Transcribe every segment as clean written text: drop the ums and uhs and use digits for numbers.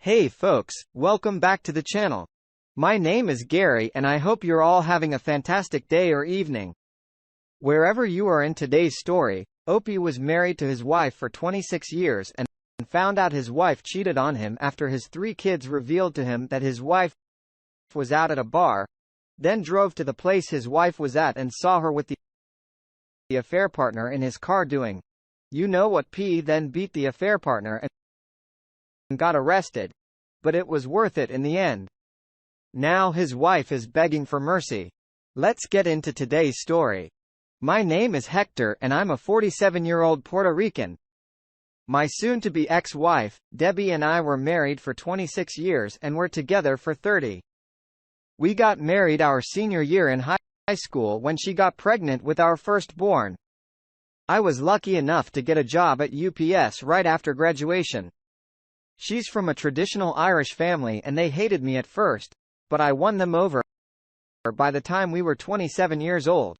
Hey folks, welcome back to the channel. My name is Gary and I hope you're all having a fantastic day or evening. Wherever you are in today's story, Opie was married to his wife for 26 years and found out his wife cheated on him after his 3 kids revealed to him that his wife was out at a bar, then drove to the place his wife was at and saw her with the affair partner in his car doing. You know what? P then beat the affair partner and got arrested, but it was worth it in the end. Now his wife is begging for mercy. Let's get into today's story. My name is Hector and I'm a 47-year-old Puerto Rican. My soon-to-be ex-wife, Debbie, and I were married for 26 years and were together for 30. We got married our senior year in high school when she got pregnant with our firstborn. I was lucky enough to get a job at UPS right after graduation. She's from a traditional Irish family and they hated me at first, but I won them over by the time we were 27 years old.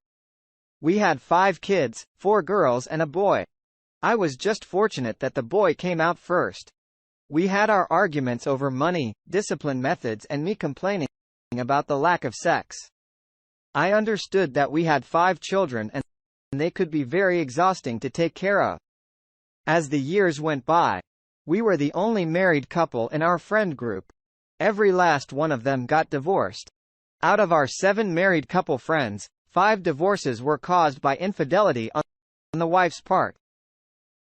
We had 5 kids, 4 girls and a boy. I was just fortunate that the boy came out first. We had our arguments over money, discipline methods and me complaining about the lack of sex. I understood that we had 5 children and they could be very exhausting to take care of. As the years went by, we were the only married couple in our friend group. Every last one of them got divorced. Out of our 7 married couple friends, 5 divorces were caused by infidelity on the wife's part.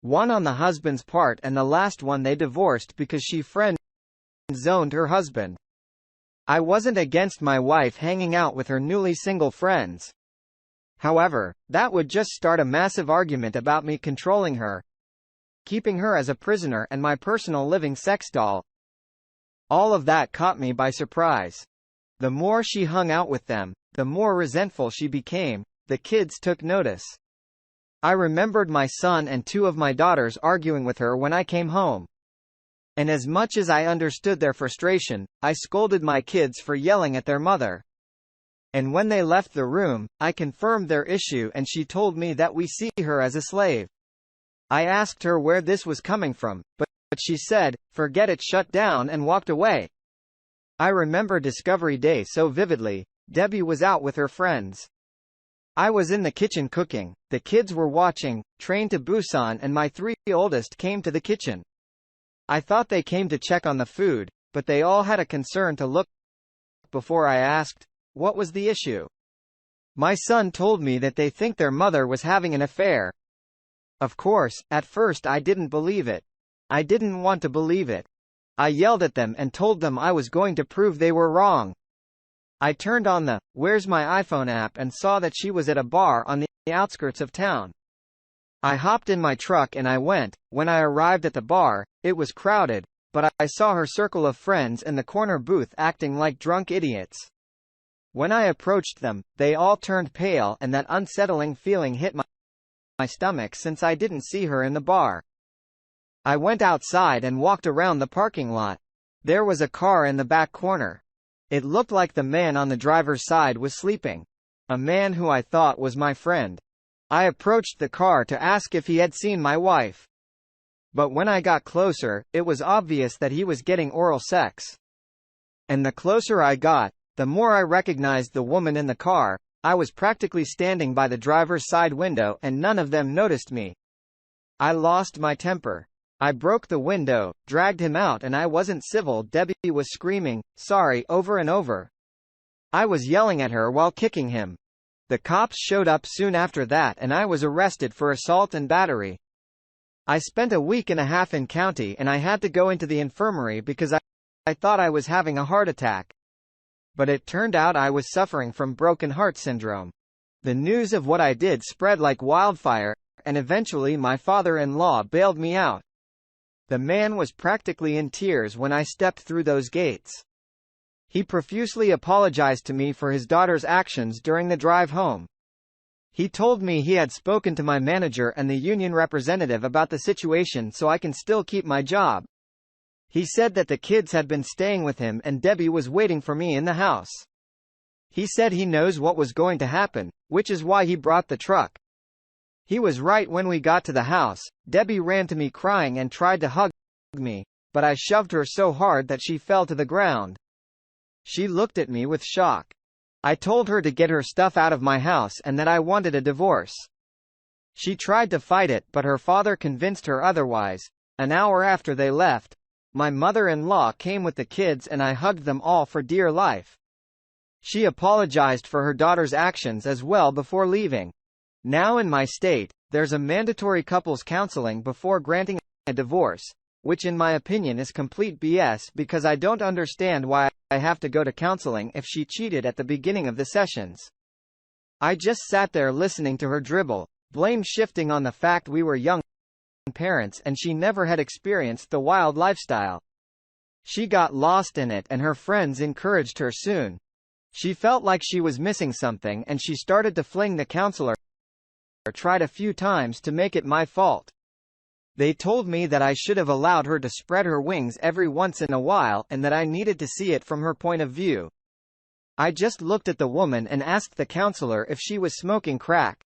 1 on the husband's part, and the last one they divorced because she friend-zoned her husband. I wasn't against my wife hanging out with her newly single friends. However, that would just start a massive argument about me controlling her, keeping her as a prisoner and my personal living sex doll. All of that caught me by surprise. The more she hung out with them, the more resentful she became. The kids took notice. I remembered my son and 2 of my daughters arguing with her when I came home. And as much as I understood their frustration, I scolded my kids for yelling at their mother. And when they left the room, I confirmed their issue and she told me that we see her as a slave. I asked her where this was coming from, but she said, "Forget it," shut down and walked away. I remember Discovery Day so vividly. Debbie was out with her friends. I was in the kitchen cooking, the kids were watching Train to Busan and my 3 oldest came to the kitchen. I thought they came to check on the food, but they all had a concern to look before I asked, what was the issue? My son told me that they think their mother was having an affair. Of course, at first I didn't believe it. I didn't want to believe it. I yelled at them and told them I was going to prove they were wrong. I turned on the "Where's My iPhone" app and saw that she was at a bar on the outskirts of town. I hopped in my truck and I went. When I arrived at the bar, it was crowded, but I saw her circle of friends in the corner booth acting like drunk idiots. When I approached them, they all turned pale and that unsettling feeling hit my stomach since I didn't see her in the bar. I went outside and walked around the parking lot. There was a car in the back corner. It looked like the man on the driver's side was sleeping. A man who I thought was my friend. I approached the car to ask if he had seen my wife. But when I got closer, it was obvious that he was getting oral sex. And the closer I got, the more I recognized the woman in the car. I was practically standing by the driver's side window and none of them noticed me. I lost my temper. I broke the window, dragged him out, and I wasn't civil. Debbie was screaming, "Sorry," over and over. I was yelling at her while kicking him. The cops showed up soon after that and I was arrested for assault and battery. I spent a week and a half in county and I had to go into the infirmary because I thought I was having a heart attack. But it turned out I was suffering from broken heart syndrome. The news of what I did spread like wildfire, and eventually my father-in-law bailed me out. The man was practically in tears when I stepped through those gates. He profusely apologized to me for his daughter's actions during the drive home. He told me he had spoken to my manager and the union representative about the situation so I can still keep my job. He said that the kids had been staying with him and Debbie was waiting for me in the house. He said he knows what was going to happen, which is why he brought the truck. He was right. When we got to the house, Debbie ran to me crying and tried to hug me, but I shoved her so hard that she fell to the ground. She looked at me with shock. I told her to get her stuff out of my house and that I wanted a divorce. She tried to fight it, but her father convinced her otherwise. An hour after they left, my mother-in-law came with the kids and I hugged them all for dear life. She apologized for her daughter's actions as well before leaving. Now in my state, there's a mandatory couples counseling before granting a divorce, which in my opinion is complete BS because I don't understand why I have to go to counseling if she cheated at the beginning of the sessions. I just sat there listening to her dribble, blame shifting on the fact we were young parents and she never had experienced the wild lifestyle. She got lost in it and her friends encouraged her soon. She felt like she was missing something and she started to fling the counselor. Tried a few times to make it my fault. They told me that I should have allowed her to spread her wings every once in a while and that I needed to see it from her point of view. I just looked at the woman and asked the counselor if she was smoking crack.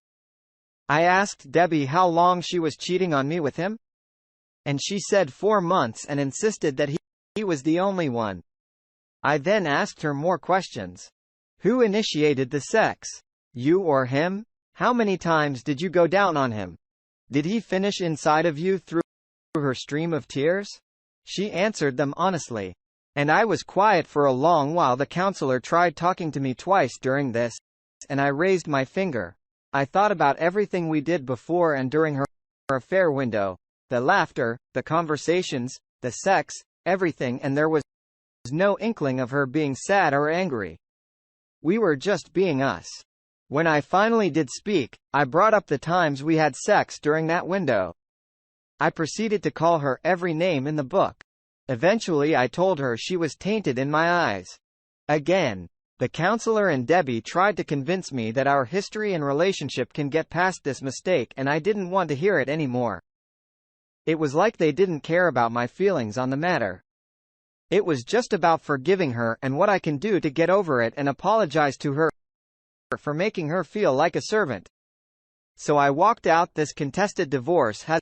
I asked Debbie how long she was cheating on me with him, and she said 4 months and insisted that he was the only one. I then asked her more questions. Who initiated the sex? You or him? How many times did you go down on him? Did he finish inside of you through her stream of tears? She answered them honestly. And I was quiet for a long while. The counselor tried talking to me twice during this, and I raised my finger. I thought about everything we did before and during her affair window. The laughter, the conversations, the sex, everything, and there was no inkling of her being sad or angry. We were just being us. When I finally did speak, I brought up the times we had sex during that window. I proceeded to call her every name in the book. Eventually I told her she was tainted in my eyes. Again, the counselor and Debbie tried to convince me that our history and relationship can get past this mistake and I didn't want to hear it anymore. It was like they didn't care about my feelings on the matter. It was just about forgiving her and what I can do to get over it and apologize to her for making her feel like a servant. So I walked out. This contested divorce has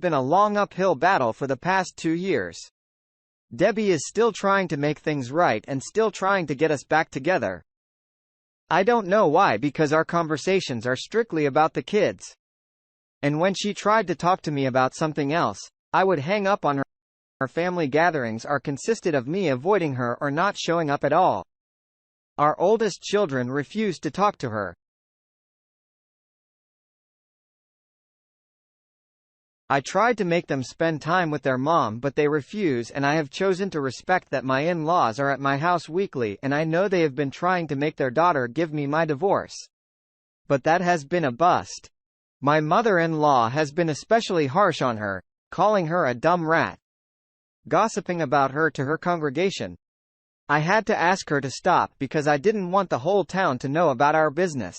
been a long uphill battle for the past 2 years. Debbie is still trying to make things right and still trying to get us back together. I don't know why, because our conversations are strictly about the kids. And when she tried to talk to me about something else, I would hang up on her. Her family gatherings are consisted of me avoiding her or not showing up at all. Our oldest children refused to talk to her. I tried to make them spend time with their mom, but they refuse, and I have chosen to respect that. My in-laws are at my house weekly and I know they have been trying to make their daughter give me my divorce. But that has been a bust. My mother-in-law has been especially harsh on her, calling her a dumb rat, gossiping about her to her congregation. I had to ask her to stop because I didn't want the whole town to know about our business.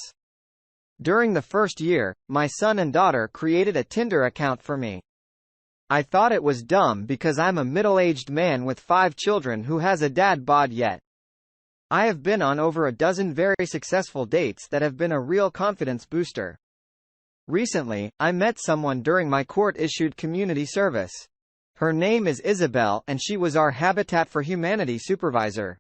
During the first year, my son and daughter created a Tinder account for me. I thought it was dumb because I'm a middle-aged man with 5 children who has a dad bod yet. I have been on over a dozen very successful dates that have been a real confidence booster. Recently, I met someone during my court-issued community service. Her name is Isabel and she was our Habitat for Humanity supervisor.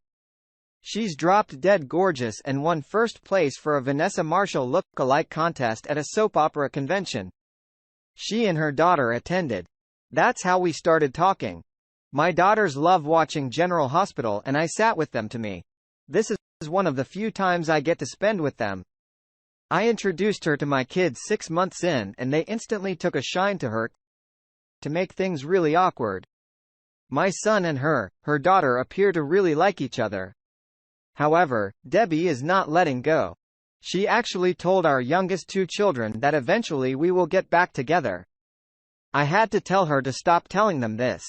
She's dropped dead gorgeous and won first place for a Vanessa Marshall look-alike contest at a soap opera convention. She and her daughter attended. That's how we started talking. My daughters love watching General Hospital and I sat with them. To me, this is one of the few times I get to spend with them. I introduced her to my kids 6 months in and they instantly took a shine to her, to make things really awkward. My son and her daughter appear to really like each other. However, Debbie is not letting go. She actually told our youngest 2 children that eventually we will get back together. I had to tell her to stop telling them this.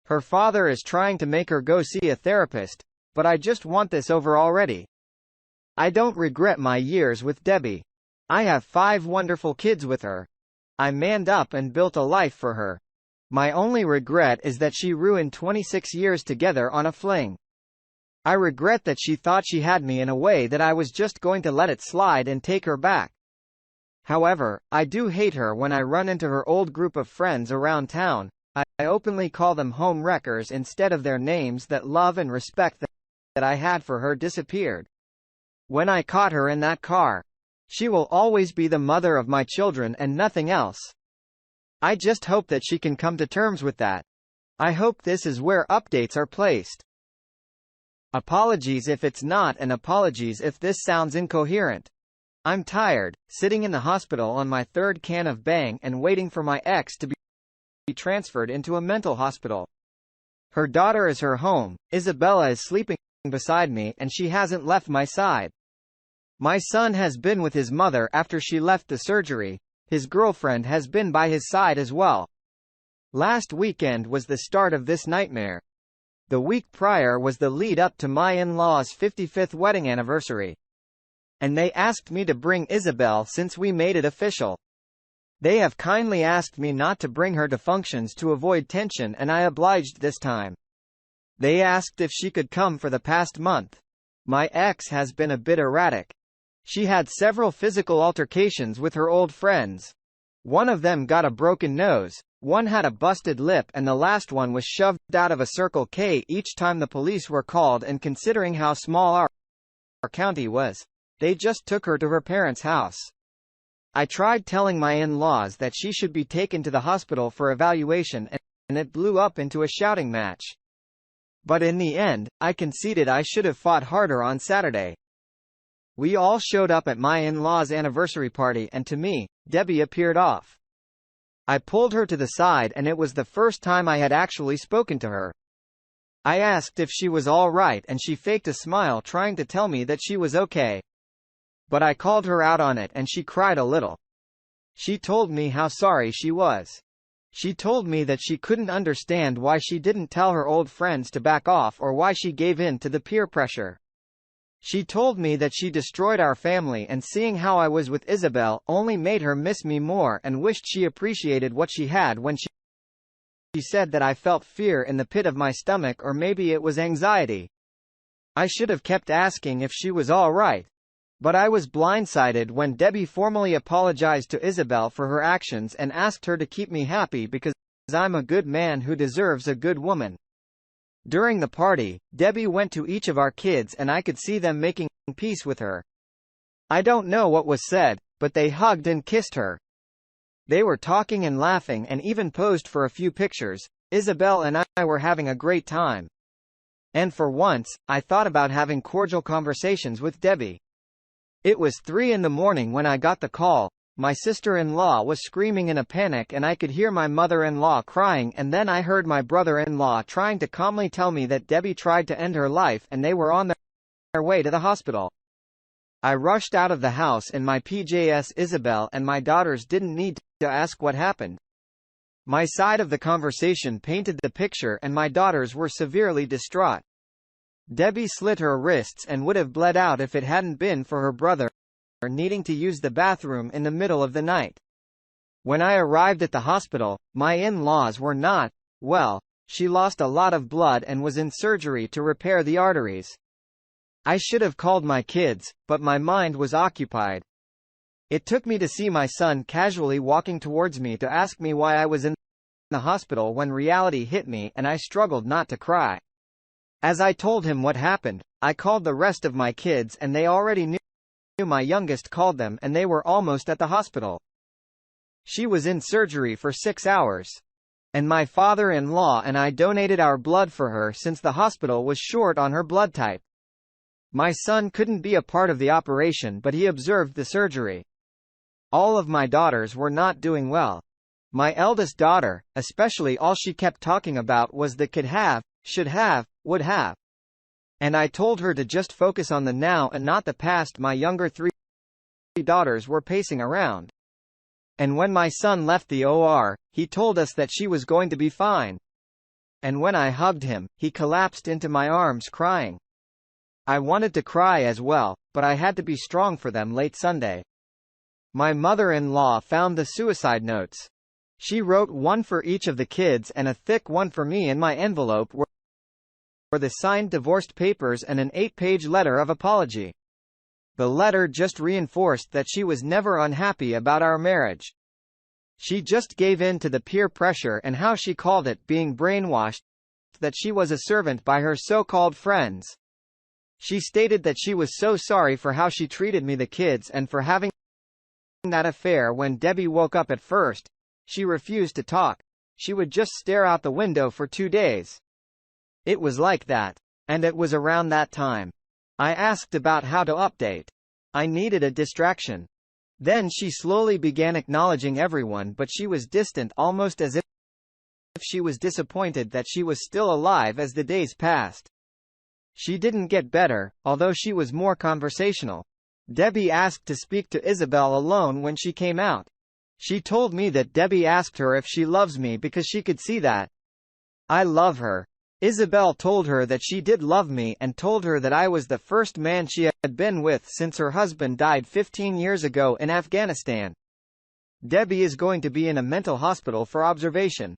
Her father is trying to make her go see a therapist, but I just want this over already. I don't regret my years with Debbie. I have 5 wonderful kids with her. I manned up and built a life for her. My only regret is that she ruined 26 years together on a fling. I regret that she thought she had me in a way that I was just going to let it slide and take her back. However, I do hate her when I run into her old group of friends around town. I openly call them home wreckers instead of their names. That love and respect that I had for her disappeared when I caught her in that car. She will always be the mother of my children and nothing else. I just hope that she can come to terms with that. I hope this is where updates are placed. Apologies if it's not, and apologies if this sounds incoherent. I'm tired, sitting in the hospital on my third can of Bang and waiting for my ex to be transferred into a mental hospital. Her daughter is her home, Isabella is sleeping beside me, and she hasn't left my side. My son has been with his mother after she left the surgery. His girlfriend has been by his side as well. Last weekend was the start of this nightmare. The week prior was the lead up to my in-laws' 55th wedding anniversary. And they asked me to bring Isabel since we made it official. They have kindly asked me not to bring her to functions to avoid tension, and I obliged this time. They asked if she could come for the past month. My ex has been a bit erratic. She had several physical altercations with her old friends. One of them got a broken nose, one had a busted lip, and the last one was shoved out of a Circle K each time the police were called, and considering how small our county was, they just took her to her parents' house. I tried telling my in-laws that she should be taken to the hospital for evaluation, and it blew up into a shouting match. But in the end, I conceded I should have fought harder on Saturday. We all showed up at my in-laws' anniversary party, and to me, Debbie appeared off. I pulled her to the side, and it was the first time I had actually spoken to her. I asked if she was all right, and she faked a smile trying to tell me that she was okay. But I called her out on it, and she cried a little. She told me how sorry she was. She told me that she couldn't understand why she didn't tell her old friends to back off, or why she gave in to the peer pressure. She told me that she destroyed our family, and seeing how I was with Isabel only made her miss me more, and wished she appreciated what she had. When she said that I felt fear in the pit of my stomach, or maybe it was anxiety. I should have kept asking if she was all right. But I was blindsided when Debbie formally apologized to Isabel for her actions and asked her to keep me happy because I'm a good man who deserves a good woman. During the party, Debbie went to each of our kids, and I could see them making peace with her. I don't know what was said, but they hugged and kissed her. They were talking and laughing and even posed for a few pictures. Isabel and I were having a great time. And for once, I thought about having cordial conversations with Debbie. It was 3 in the morning when I got the call. My sister-in-law was screaming in a panic, and I could hear my mother-in-law crying, and then I heard my brother-in-law trying to calmly tell me that Debbie tried to end her life and they were on their way to the hospital. I rushed out of the house in my PJs. Isabel and my daughters didn't need to ask what happened. My side of the conversation painted the picture, and my daughters were severely distraught. Debbie slit her wrists and would have bled out if it hadn't been for her brother needing to use the bathroom in the middle of the night. When I arrived at the hospital, my in-laws were not well. She lost a lot of blood and was in surgery to repair the arteries. I should have called my kids, but my mind was occupied. It took me to see my son casually walking towards me to ask me why I was in the hospital when reality hit me, and I struggled not to cry. As I told him what happened, I called the rest of my kids, and they already knew. My youngest called them, and they were almost at the hospital. She was in surgery for 6 hours. And my father-in-law and I donated our blood for her since the hospital was short on her blood type. My son couldn't be a part of the operation, but he observed the surgery. All of my daughters were not doing well. My eldest daughter, especially, all she kept talking about was the could have, should have, would have. And I told her to just focus on the now and not the past. My younger 3 daughters were pacing around. And when my son left the OR, he told us that she was going to be fine. And when I hugged him, he collapsed into my arms crying. I wanted to cry as well, but I had to be strong for them. Late Sunday, my mother-in-law found the suicide notes. She wrote one for each of the kids and a thick one for me. In my envelope were the signed divorced papers and an 8-page letter of apology. The letter just reinforced that she was never unhappy about our marriage. She just gave in to the peer pressure and how she called it being brainwashed, that she was a servant by her so-called friends. She stated that she was so sorry for how she treated me, the kids, and for having that affair. When Debbie woke up at first, she refused to talk. She would just stare out the window for 2 days. It was like that. And it was around that time I asked about how to update. I needed a distraction. Then she slowly began acknowledging everyone, but she was distant, almost as if she was disappointed that she was still alive as the days passed. She didn't get better, although she was more conversational. Debbie asked to speak to Isabel alone when she came out. She told me that Debbie asked her if she loves me because she could see that I love her. Isabel told her that she did love me and told her that I was the first man she had been with since her husband died 15 years ago in Afghanistan. Debbie is going to be in a mental hospital for observation.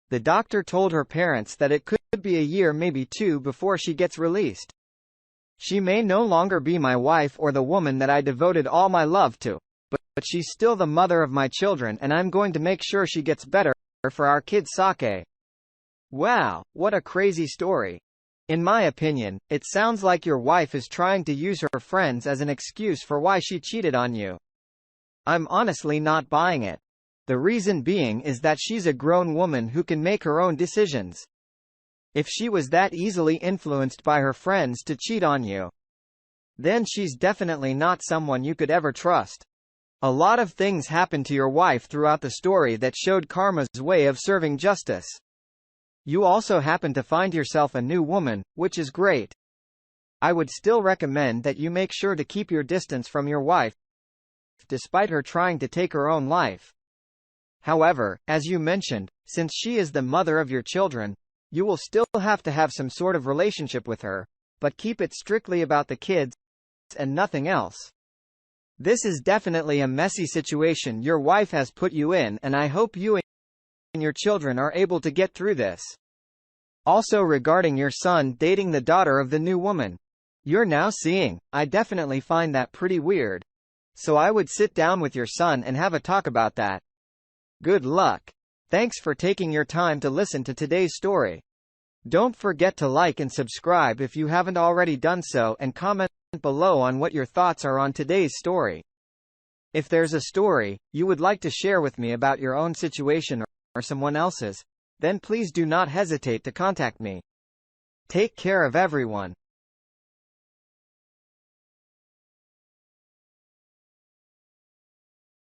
The doctor told her parents that it could be a year, maybe 2, before she gets released. She may no longer be my wife or the woman that I devoted all my love to, but she's still the mother of my children, and I'm going to make sure she gets better for our kid Sake. Wow, what a crazy story. In my opinion, it sounds like your wife is trying to use her friends as an excuse for why she cheated on you. I'm honestly not buying it. The reason being is that she's a grown woman who can make her own decisions. If she was that easily influenced by her friends to cheat on you, then she's definitely not someone you could ever trust. A lot of things happened to your wife throughout the story that showed karma's way of serving justice. You also happen to find yourself a new woman, which is great. I would still recommend that you make sure to keep your distance from your wife, despite her trying to take her own life. However, as you mentioned, since she is the mother of your children, you will still have to have some sort of relationship with her, but keep it strictly about the kids and nothing else. This is definitely a messy situation your wife has put you in, and I hope you and your children are able to get through this. Also, regarding your son dating the daughter of the new woman you're now seeing, I definitely find that pretty weird. So I would sit down with your son and have a talk about that. Good luck. Thanks for taking your time to listen to today's story. Don't forget to like and subscribe if you haven't already done so, and comment below on what your thoughts are on today's story. If there's a story you would like to share with me about your own situation or someone else's, then please do not hesitate to contact me. Take care of everyone.